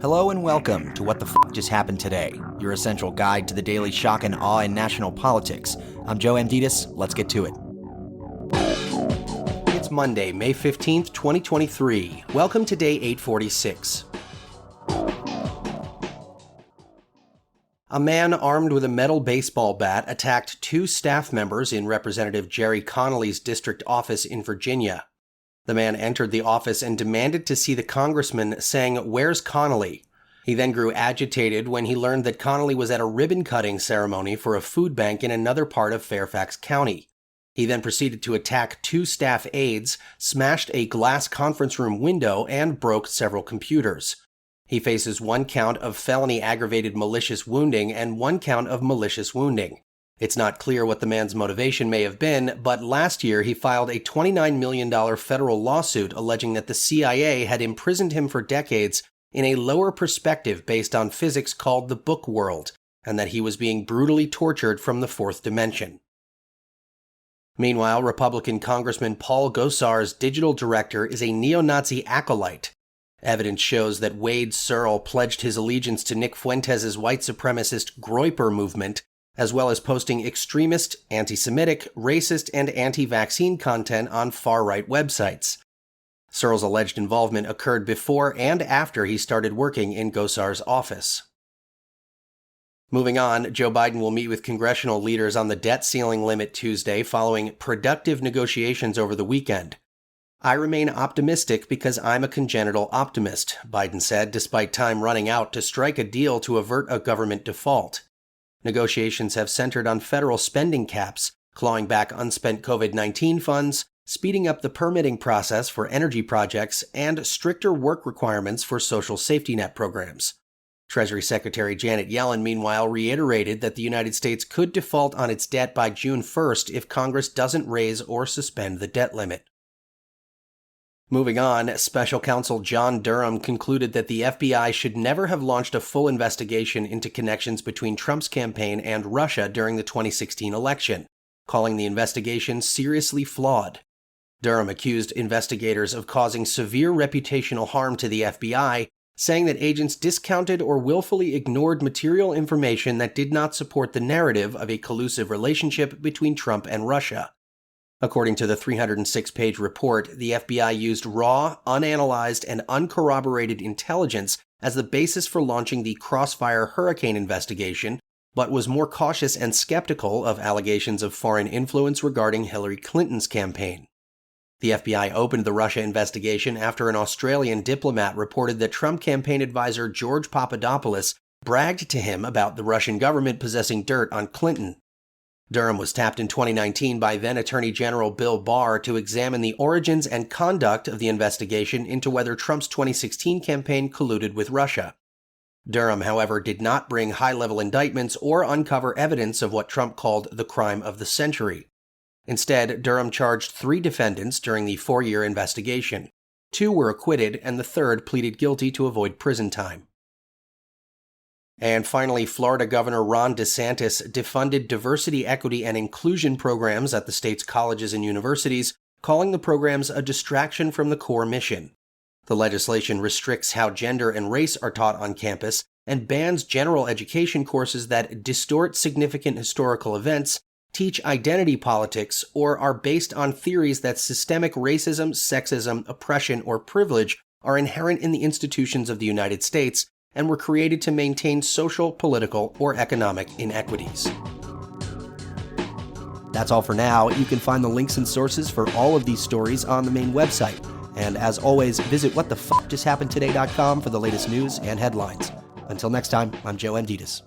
Hello and welcome to What the F*** Just Happened Today, your essential guide to the daily shock and awe in national politics. I'm Joe Amditis. Let's get to it. It's Monday, May 15th, 2023. Welcome to day 846. A man armed with a metal baseball bat attacked two staff members in Representative Gerry Connolly's district office in Virginia. The man entered the office and demanded to see the congressman, saying, "Where's Connolly?" He then grew agitated when he learned that Connolly was at a ribbon-cutting ceremony for a food bank in another part of Fairfax County. He then proceeded to attack two staff aides, smashed a glass conference room window, and broke several computers. He faces one count of felony aggravated malicious wounding and one count of malicious wounding. It's not clear what the man's motivation may have been, but last year he filed a $29 million federal lawsuit alleging that the CIA had imprisoned him for decades in a lower perspective based on physics called the book world, and that he was being brutally tortured from the fourth dimension. Meanwhile, Republican Congressman Paul Gosar's digital director is a neo-Nazi acolyte. Evidence shows that Wade Searle pledged his allegiance to Nick Fuentes' white supremacist Groyper movement, as well as posting extremist, anti-Semitic, racist, and anti-vaccine content on far-right websites. Searle's alleged involvement occurred before and after he started working in Gosar's office. Moving on, Joe Biden will meet with congressional leaders on the debt ceiling limit Tuesday following productive negotiations over the weekend. "I remain optimistic because I'm a congenital optimist," Biden said, despite time running out to strike a deal to avert a government default. Negotiations have centered on federal spending caps, clawing back unspent COVID-19 funds, speeding up the permitting process for energy projects, and stricter work requirements for social safety net programs. Treasury Secretary Janet Yellen, meanwhile, reiterated that the United States could default on its debt by June 1st if Congress doesn't raise or suspend the debt limit. Moving on, Special Counsel John Durham concluded that the FBI should never have launched a full investigation into connections between Trump's campaign and Russia during the 2016 election, calling the investigation seriously flawed. Durham accused investigators of causing severe reputational harm to the FBI, saying that agents discounted or willfully ignored material information that did not support the narrative of a collusive relationship between Trump and Russia. According to the 306-page report, the FBI used raw, unanalyzed, and uncorroborated intelligence as the basis for launching the Crossfire Hurricane investigation, but was more cautious and skeptical of allegations of foreign influence regarding Hillary Clinton's campaign. The FBI opened the Russia investigation after an Australian diplomat reported that Trump campaign advisor George Papadopoulos bragged to him about the Russian government possessing dirt on Clinton. Durham was tapped in 2019 by then-Attorney General Bill Barr to examine the origins and conduct of the investigation into whether Trump's 2016 campaign colluded with Russia. Durham, however, did not bring high-level indictments or uncover evidence of what Trump called the crime of the century. Instead, Durham charged 3 defendants during the 4-year investigation. 2 were acquitted, and the third pleaded guilty to avoid prison time. And finally, Florida Governor Ron DeSantis defunded diversity, equity, and inclusion programs at the state's colleges and universities, calling the programs a distraction from the core mission. The legislation restricts how gender and race are taught on campus and bans general education courses that distort significant historical events, teach identity politics, or are based on theories that systemic racism, sexism, oppression, or privilege are inherent in the institutions of the United States and were created to maintain social, political, or economic inequities. That's all for now. You can find the links and sources for all of these stories on the main website. And as always, visit whatthefjusthappenedtoday.com for the latest news and headlines. Until next time, I'm Joe Amditis.